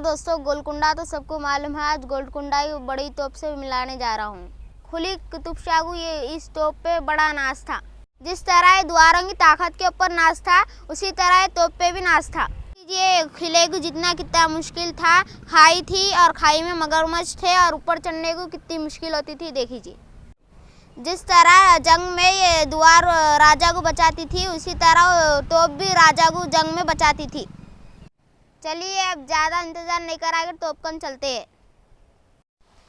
दोस्तों, गोलकुंडा तो सबको मालूम है। आज गोलकुंडा बड़ी तोप से मिलाने जा रहा हूँ। खुली कुतुब शाह को ये इस तोप पे बड़ा नाज था। जिस तरह द्वारों की ताकत के ऊपर नाज था, उसी तरह तोप पे भी नाज था। ये खिले को जितना कितना मुश्किल था, खाई थी और खाई में मगरमच्छ थे और ऊपर चढ़ने को कितनी मुश्किल होती थी देखिए। जिस तरह जंग में ये द्वार राजा को बचाती थी, उसी तरह तोप भी राजा को जंग में बचाती थी। चलिए अब ज़्यादा इंतज़ार नहीं कराकर तोपकन चलते हैं।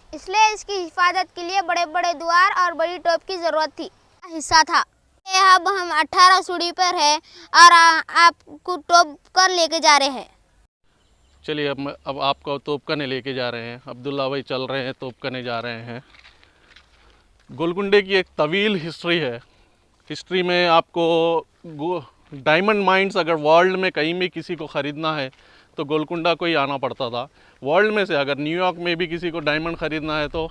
इसलिए इसकी हिफाजत के लिए बड़े बड़े द्वार और बड़ी तोप की ज़रूरत थी। हिस्सा था। अब हम 18 सीढ़ी पर है और आपको तोप कर लेके जा रहे हैं। चलिए अब आपको तोपकने लेके जा रहे हैं। अब्दुल्ला भाई चल रहे हैं, तोपकने जा रहे हैं। गोलकुंडे की एक तवील हिस्ट्री है। हिस्ट्री में आपको डायमंड माइंस अगर वर्ल्ड में कहीं भी किसी को ख़रीदना है तो गोलकुंडा को ही आना पड़ता था। वर्ल्ड में से अगर न्यूयॉर्क में भी किसी को डायमंड ख़रीदना है तो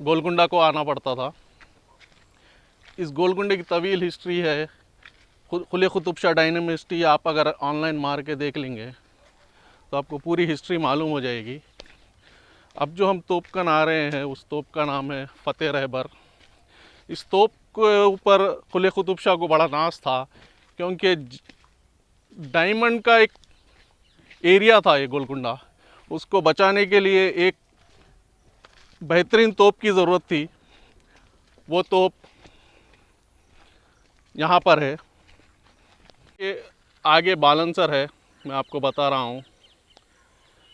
गोलकुंडा को आना पड़ता था। इस गोलकुंडे की तवील हिस्ट्री है। खुले कुतुब शाह डायनेस्टी आप अगर ऑनलाइन मार के देख लेंगे तो आपको पूरी हिस्ट्री मालूम हो जाएगी। अब जो हम तोपकन आ रहे हैं उस तोप का नाम है फ़तेह रहबर। इस तोप के ऊपर खुले कुतुब शाह को बड़ा नाज था, क्योंकि डायमंड का एक एरिया था ये गोलकुंडा। उसको बचाने के लिए एक बेहतरीन तोप की ज़रूरत थी। वो तोप यहाँ पर है। ये आगे बालनसर है, मैं आपको बता रहा हूँ।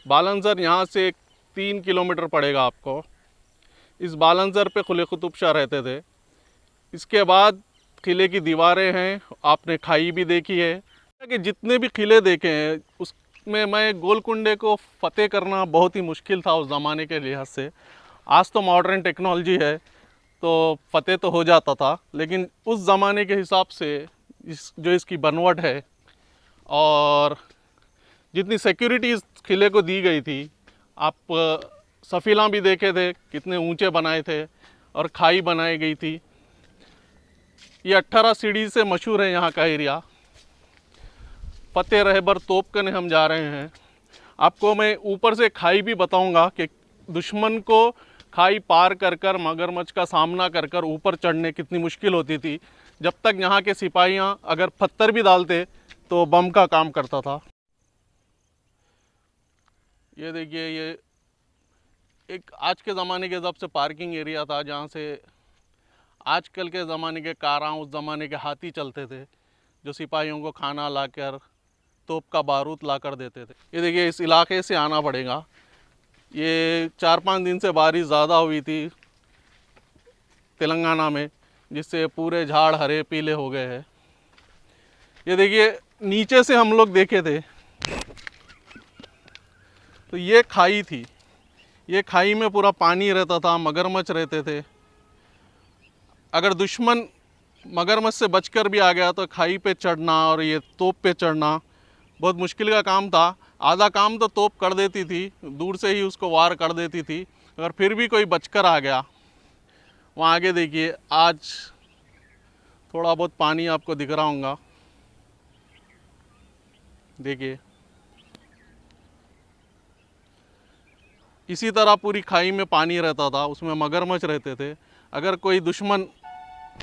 बालनसर यहाँ से 3 किलोमीटर पड़ेगा आपको। इस बालनसर पे खुले कुतुब शाह रहते थे। इसके बाद किले की दीवारें हैं, आपने खाई भी देखी है। कि जितने भी किले देखे हैं उसमें मैं गोलकुंडे को फ़तेह करना बहुत ही मुश्किल था उस ज़माने के लिहाज से। आज तो मॉडर्न टेक्नोलॉजी है तो फ़तेह तो हो जाता था, लेकिन उस ज़माने के हिसाब से जो इसकी बनवट है और जितनी सिक्योरिटी इस किले को दी गई थी, आप सफ़ीला भी देखे थे कितने ऊंचे बनाए थे और खाई बनाई गई थी। ये 18 सीढ़ी से मशहूर है यहाँ का एरिया। फ़तेह रहबर तोपकने हम जा रहे हैं। आपको मैं ऊपर से खाई भी बताऊंगा कि दुश्मन को खाई पार कर कर मगरमच्छ का सामना कर कर ऊपर चढ़ने कितनी मुश्किल होती थी। जब तक यहाँ के सिपाहियाँ अगर पत्थर भी डालते तो बम का काम करता था। ये देखिए, ये एक आज के ज़माने के हिसाब से पार्किंग एरिया था, जहाँ से आजकल के ज़माने के कारां, उस ज़माने के हाथी चलते थे जो सिपाहियों को खाना लाकर तोप का बारूद ला कर देते थे। ये देखिए, इस इलाके से आना पड़ेगा। ये 4-5 दिन से बारिश ज़्यादा हुई थी तेलंगाना में, जिससे पूरे झाड़ हरे पीले हो गए हैं। ये देखिए, नीचे से हम लोग देखे थे तो ये खाई थी। ये खाई में पूरा पानी रहता था, मगरमच्छ रहते थे। अगर दुश्मन मगरमच्छ से बचकर भी आ गया तो खाई पे चढ़ना और ये तोप पे चढ़ना बहुत मुश्किल का काम था। आधा काम तो तोप कर देती थी, दूर से ही उसको वार कर देती थी। अगर फिर भी कोई बचकर आ गया, वहाँ आगे देखिए, आज थोड़ा बहुत पानी आपको दिख रहा होगा। देखिए, इसी तरह पूरी खाई में पानी रहता था, उसमें मगरमच्छ रहते थे। अगर कोई दुश्मन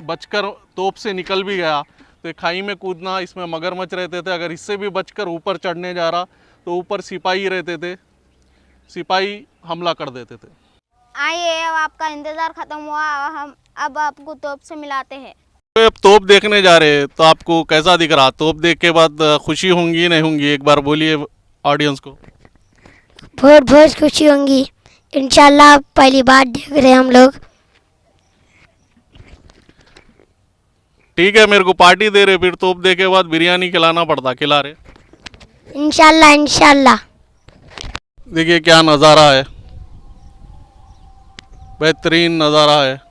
बचकर तोप से निकल भी गया तो खाई में कूदना, इसमें मगरमच्छ रहते थे। अगर इससे भी बचकर ऊपर चढ़ने जा रहा तो ऊपर सिपाही रहते थे, सिपाही हमला कर देते थे। आइए, अब आपका इंतज़ार ख़त्म हुआ, हम अब आपको तोप से मिलाते हैं। तो अब तोप देखने जा रहे हैं, तो आपको कैसा दिख रहा? तोप देख के बाद खुशी होंगी नहीं होंगी, एक बार बोलिए ऑडियंस को। बहुत बहुत खुशी होंगी। इंशाल्लाह पहली बार देख रहे हैं हम लोग। ठीक है, मेरे को पार्टी दे रहे, फिर तोप देखे बाद बिरयानी खिलाना पड़ता, खिला रहे। इंशाल्लाह इंशाल्लाह। देखिए क्या नज़ारा है, बेहतरीन नज़ारा है।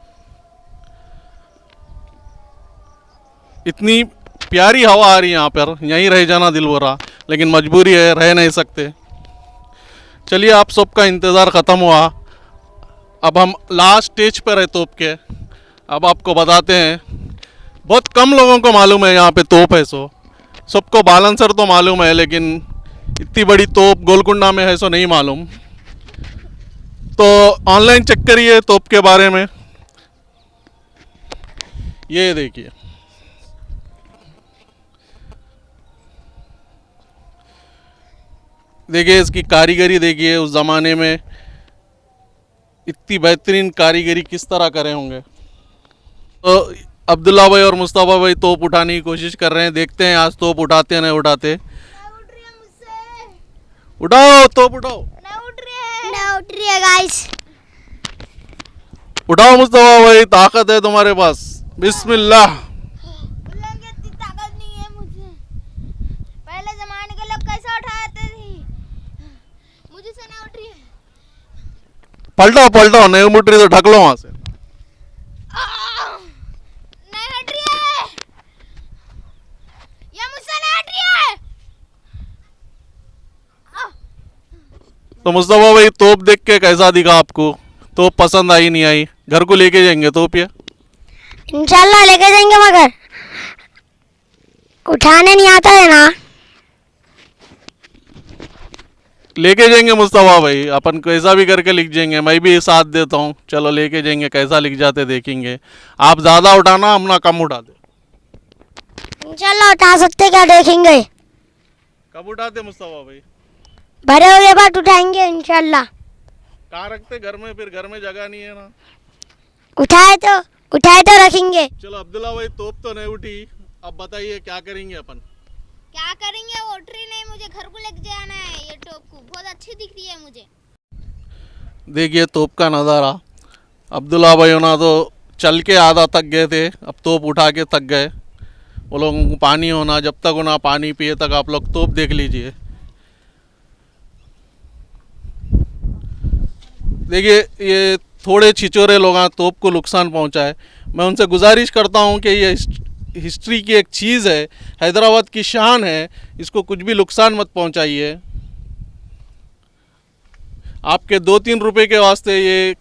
इतनी प्यारी हवा आ रही है यहाँ पर, यहीं रह जाना दिल हो रहा, लेकिन मजबूरी है, रह नहीं सकते। चलिए, आप सबका इंतज़ार ख़त्म हुआ, अब हम लास्ट स्टेज पर है तोप के। अब आपको बताते हैं, बहुत कम लोगों को मालूम है यहाँ पे तोप है। सबको बालनसर तो मालूम है, लेकिन इतनी बड़ी तोप गोलकुंडा में है सो नहीं मालूम। तो ऑनलाइन चेक करिए तोप के बारे में। ये देखिए, देखिए इसकी कारीगरी देखिए, उस ज़माने में इतनी बेहतरीन कारीगरी किस तरह करे होंगे। तो अब्दुल्ला भाई और मुस्तफ़ा भाई तोप उठाने की कोशिश कर रहे हैं, देखते हैं आज तोप उठाते हैं नहीं उठाते। उठ रही है मुझसे, उठाओ तोप, उठाओ, नहीं उठ रही है गाइस। उठाओ मुस्तफ़ा भाई, ताकत है तुम्हारे पास, बिस्मिल्लाह। उल्लेंगे, इतनी ताकत नहीं है मुझे। पहले जमाने के लोग कैसे उठाते थे, मुझे से नहीं उठ रही है। पलटाओ पलटाओ, नहीं उठ रही तो ढक लो वहाँ से। नहीं हट रही है, ये मुझसे नहीं हट रही है। तो मुस्तफ़ा भाई तोप देख के कैसा दिखा आपको? तोप पसंद आई नहीं आई? घर को लेके जाएंगे तोप ये? इंशाल्लाह लेके जाएंगे, मगर उठाने नहीं आता है ना। लेके जाएंगे मुस्तफ़ा भाई, अपन कैसा भी करके लिख जाएंगे, मैं भी साथ देता हूँ। चलो लेके जाएंगे, कैसा लिख जाते देखेंगे। आप ज़्यादा उठाना, हम ना कम उठा दे। इंशाल्लाह उठा सकते, क्या देखेंगे। कब उठाते मुस्तफ़ा भाई? भरे हुए बाद उठाएंगे इंशाल्लाह। कहाँ रखते? घर में, फिर घर में जगह नहीं है ना। उठाए तो रखेंगे। चलो अब्दुल्ला भाई, तोप तो नहीं उठी, अब बताइए क्या करेंगे अपन? क्या करेंगे, वो उठ रही नहीं, मुझे घर को लेके जाना है। ये टोप को बहुत अच्छी दिख रही है मुझे। देखिए तोप का नज़ारा। अब्दुल्ला भाई होना तो चल के आधा थक गए थे, अब तोप उठा के थक गए। वो लोगों को पानी होना, जब तक उन्हें पानी पिए तक आप लोग तोप देख लीजिए। देखिए ये थोड़े छिचोरे लोग तोप को नुकसान पहुंचाए। मैं उनसे गुजारिश करता हूं कि ये हिस्ट्री की एक चीज़ है, हैदराबाद की शान है, इसको कुछ भी नुकसान मत पहुंचाइए। आपके 2-3 रुपए के वास्ते ये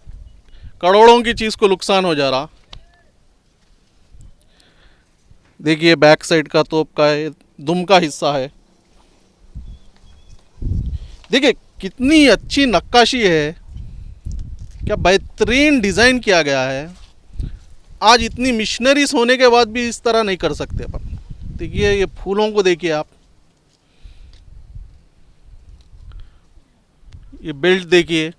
करोड़ों की चीज़ को नुकसान हो जा रहा। देखिए बैक साइड का तोप का है, दुम का हिस्सा है। देखिए कितनी अच्छी नक्काशी है, क्या बेहतरीन डिज़ाइन किया गया है। आज इतनी मिशनरीज होने के बाद भी इस तरह नहीं कर सकते अपन। देखिए ये फूलों को देखिए आप, ये बेल्ट देखिए,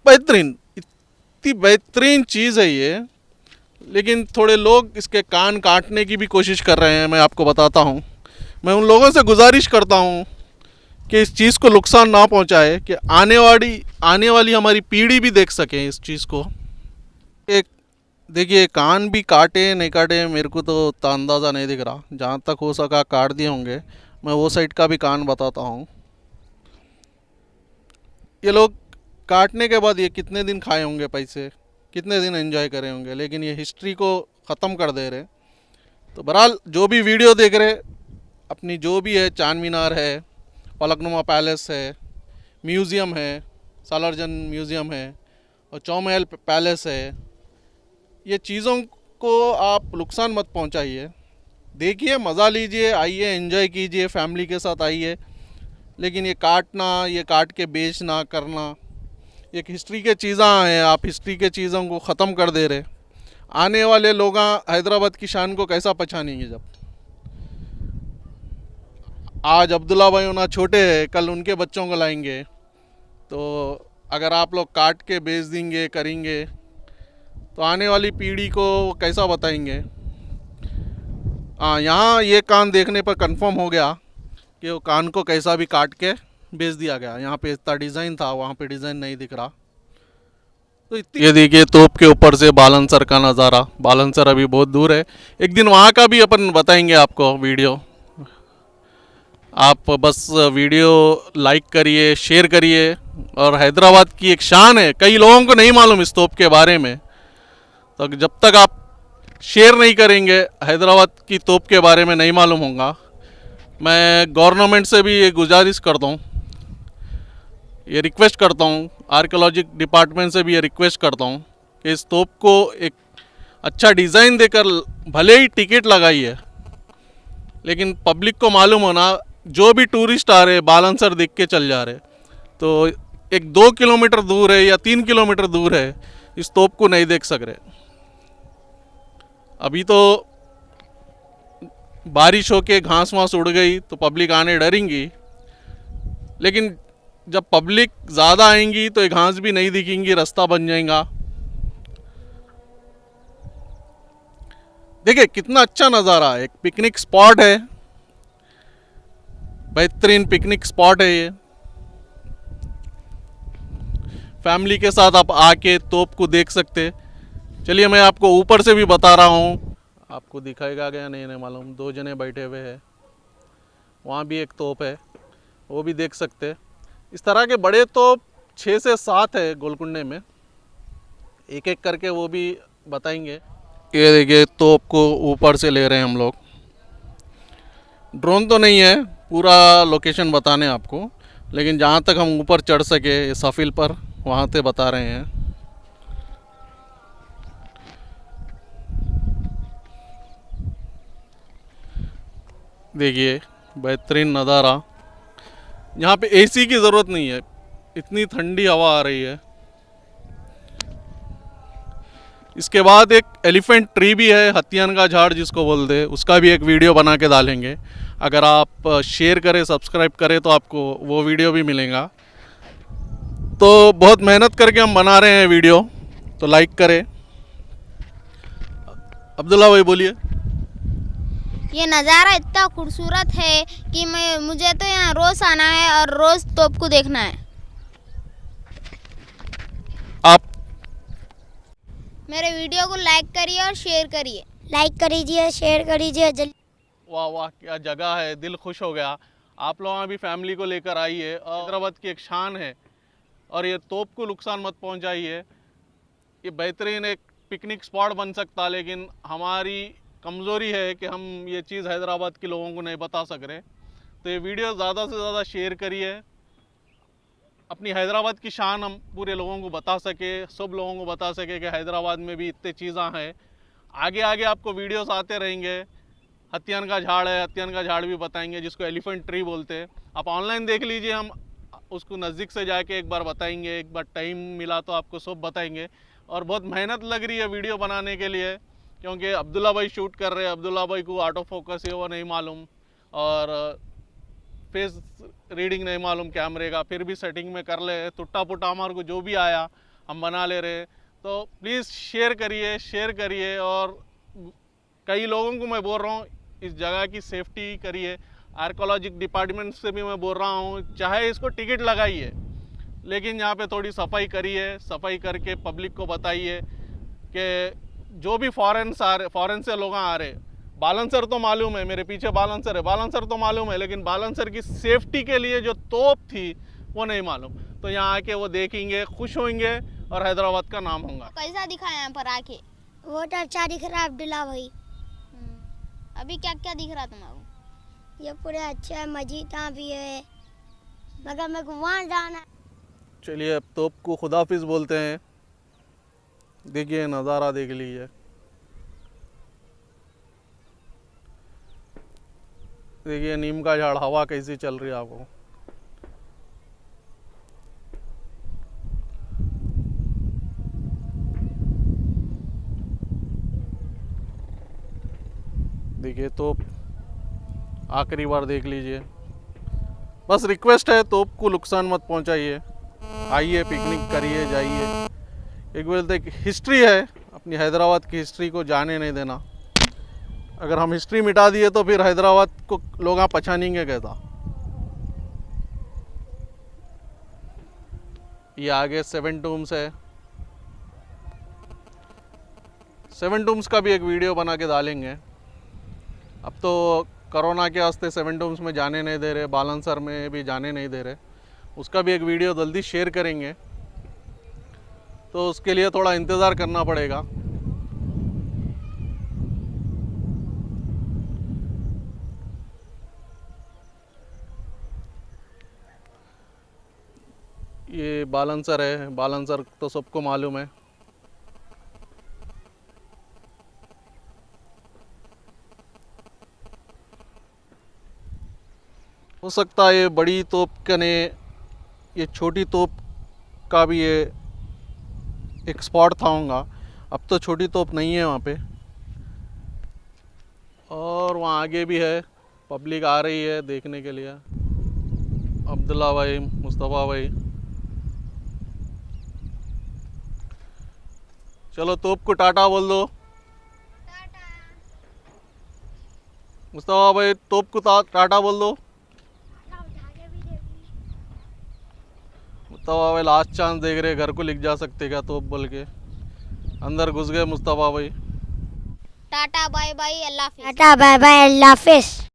बेहतरीन, इतनी बेहतरीन चीज़ है ये। लेकिन थोड़े लोग इसके कान काटने की भी कोशिश कर रहे हैं। मैं आपको बताता हूँ, मैं उन लोगों से गुजारिश करता हूँ कि इस चीज़ को नुकसान ना पहुँचाए, कि आने वाली हमारी पीढ़ी भी देख सके इस चीज़ को। एक देखिए कान भी काटे नहीं काटे मेरे को तो उतना अंदाज़ा नहीं दिख रहा, जहाँ तक हो सका काट दिए होंगे। मैं वो साइड का भी कान बताता हूँ। ये लोग काटने के बाद ये कितने दिन खाए होंगे पैसे, कितने दिन एंजॉय करे होंगे, लेकिन ये हिस्ट्री को ख़त्म कर दे रहे। तो बहरहाल जो भी वीडियो देख रहे, अपनी जो भी है, चार मीनार है, पलकनुमा पैलेस है, म्यूज़ियम है, सालारजंग म्यूज़ियम है और चौमहल पैलेस है, ये चीज़ों को आप नुकसान मत पहुंचाइए। देखिए, मज़ा लीजिए, आइए एंजॉय कीजिए, फैमिली के साथ आइए। लेकिन ये काटना, ये काट के बेचना करना, ये हिस्ट्री के चीज़ें हैं, आप हिस्ट्री के चीज़ों को ख़त्म कर दे रहे। आने वाले लोग हैदराबाद की शान को कैसा पहचानेंगे? जब आज अब्दुल्ला भाई होना छोटे हैं, कल उनके बच्चों को लाएंगे, तो अगर आप लोग काट के बेच देंगे करेंगे तो आने वाली पीढ़ी को कैसा बताएंगे। हाँ, यहाँ ये कान देखने पर कंफर्म हो गया कि वो कान को कैसा भी काट के बेच दिया गया। यहाँ पे इतना डिज़ाइन था, वहाँ पे डिज़ाइन नहीं दिख रहा। तो ये देखिए तोप के ऊपर से बालनसर का नज़ारा। बालनसर अभी बहुत दूर है, एक दिन वहाँ का भी अपन बताएंगे आपको वीडियो। आप बस वीडियो लाइक करिए, शेयर करिए। और हैदराबाद की एक शान है, कई लोगों को नहीं मालूम इस तोप के बारे में। तो जब तक आप शेयर नहीं करेंगे, हैदराबाद की तोप के बारे में नहीं मालूम होगा। मैं गवर्नमेंट से भी ये गुजारिश करता हूँ, ये रिक्वेस्ट करता हूँ, आर्कियोलॉजी डिपार्टमेंट से भी ये रिक्वेस्ट करता हूँ कि इस तोप को एक अच्छा डिज़ाइन देकर, भले ही टिकट लगाई है लेकिन पब्लिक को मालूम होना, जो भी टूरिस्ट आ रहे बालनसर देख के चल जा रहे, तो एक 2 किलोमीटर दूर है या 3 किलोमीटर दूर है, इस तोप को नहीं देख सक रहे। अभी तो बारिश होके घास वास उड़ गई तो पब्लिक आने डरेंगी, लेकिन जब पब्लिक ज़्यादा आएंगी तो ये घास भी नहीं दिखेंगी, रास्ता बन जाएगा। देखिए कितना अच्छा नज़ारा है, एक पिकनिक स्पॉट है, बेहतरीन पिकनिक स्पॉट है ये। फैमिली के साथ आप आके तोप को देख सकते। चलिए मैं आपको ऊपर से भी बता रहा हूँ, आपको दिखाएगा क्या नहीं मालूम। 2 जने बैठे हुए हैं, वहाँ भी एक तोप है, वो भी देख सकते। इस तरह के बड़े तोप 6 से 7 है गोलकुंडे में, एक एक करके वो भी बताएंगे। ये देखिए तोप को ऊपर से ले रहे हैं हम लोग, ड्रोन तो नहीं है, पूरा लोकेशन बताने आपको, लेकिन जहाँ तक हम ऊपर चढ़ सके सफिल पर, वहाँ से बता रहे हैं। देखिए बेहतरीन नज़ारा। यहाँ पे एसी की ज़रूरत नहीं है, इतनी ठंडी हवा आ रही है। इसके बाद एक एलिफेंट ट्री भी है, हथियान का झाड़ जिसको बोलते हैं, उसका भी एक वीडियो बना के डालेंगे। अगर आप शेयर करें, सब्सक्राइब करें तो आपको वो वीडियो भी मिलेगा। तो बहुत मेहनत करके हम बना रहे हैं वीडियो, तो लाइक करें। अब्दुल्ला भाई बोलिए। ये नज़ारा इतना खूबसूरत है कि मुझे तो यहाँ रोज़ आना है और रोज़ तोप को देखना है। आप मेरे वीडियो को लाइक करिए और शेयर करिए। लाइक करिए, शेयर करिए जल्दी। वाह वाह क्या जगह है, दिल खुश हो गया। आप लोग अभी फैमिली को लेकर आइए, हैदराबाद की एक शान है, और ये तोप को नुकसान मत पहुंचाइए। ये बेहतरीन एक पिकनिक स्पॉट बन सकता, लेकिन हमारी कमज़ोरी है कि हम ये चीज़ हैदराबाद के लोगों को नहीं बता सक रहे। तो ये वीडियो ज़्यादा से ज़्यादा शेयर करिए, अपनी हैदराबाद की शान हम पूरे लोगों को बता सके, सब लोगों को बता सके कि हैदराबाद में भी इतने चीज़ें हैं। आगे आगे आपको वीडियोस आते रहेंगे। हथियान का झाड़ है, हथियान का झाड़ भी बताएंगे, जिसको एलिफेंट ट्री बोलते हैं। आप ऑनलाइन देख लीजिए, हम उसको नज़दीक से जाके एक बार बताएंगे, एक बार टाइम मिला तो आपको सब बताएंगे। और बहुत मेहनत लग रही है वीडियो बनाने के लिए, क्योंकि अब्दुल्ला भाई शूट कर रहे हैं। अब्दुल्ला भाई को ऑटो फोकस है वो नहीं मालूम, और फेस रीडिंग नहीं मालूम कैमरे का, फिर भी सेटिंग में कर ले, टुट्टा पुट्टा हमारे को जो भी आया हम बना ले रहे। तो प्लीज़ शेयर करिए। और कई लोगों को मैं बोल रहा हूँ, इस जगह की सेफ्टी करिए। आर्कियोलॉजिक डिपार्टमेंट से भी मैं बोल रहा हूँ, चाहे इसको टिकट लगाइए, लेकिन यहाँ पे थोड़ी सफाई करिए। सफाई करके पब्लिक को बताइए कि जो भी फॉरेन से लोग आ रहे, बालनसर तो मालूम है, मेरे पीछे बालनसर है, बालनसर तो मालूम है, लेकिन बालनसर की सेफ्टी के लिए जो तोप थी वो नहीं मालूम। तो यहाँ आके वो देखेंगे, खुश होंगे और हैदराबाद का नाम होगा। कैसा दिखा यहाँ पर आके? बहुत अच्छा दिख रहा है अब्दुल्ला भाई। अभी क्या क्या दिख रहा तुम्हारा? ये पूरे अच्छा है, मस्जिद भी है, मगर मेरे को वहाँ जाना है। चलिए अब तोप को खुदाफिज बोलते हैं। देखिए नज़ारा देख लीजिए। देखिए नीम का झाड़, हवा कैसी चल रही है आपको। देखिए तोप आखिरी बार देख लीजिए। बस रिक्वेस्ट है, तोप को नुकसान मत पहुंचाइए। आइए, पिकनिक करिए, जाइए। एक बोलते एक हिस्ट्री है, अपनी हैदराबाद की हिस्ट्री को जाने नहीं देना। अगर हम हिस्ट्री मिटा दिए तो फिर हैदराबाद को लोग यहाँ पहचानेंगे कैसा। ये आगे 7 टूम्स है। 7 टूम्स का भी एक वीडियो बना के डालेंगे। अब तो कोरोना के वास्ते 7 टूम्स में जाने नहीं दे रहे, बालनसर में भी जाने नहीं दे रहे। उसका भी एक वीडियो जल्दी शेयर करेंगे, तो उसके लिए थोड़ा इंतज़ार करना पड़ेगा। ये बालनसर है, बालनसर तो सबको मालूम है। हो सकता है ये बड़ी तोप कने ये छोटी तोप का भी ये एक स्पॉट था होगा। अब तो छोटी तोप नहीं है वहाँ पे। और वहाँ आगे भी है, पब्लिक आ रही है देखने के लिए। अब्दुल्ला भाई, मुस्तफ़ा भाई, चलो तोप को टाटा बोल दो। मुस्तफ़ा भाई तोप को टाटा बोल दो। मुस्तफ़ा भाई लास्ट चांस देख रहे, घर को लिख जा सकते क्या तोप बोल के। अंदर घुस गए मुस्तफ़ा भाई। टाटा बाय बाय, अल्लाह हाफिज़। टाटा बाय बाय, अल्लाह हाफिज़।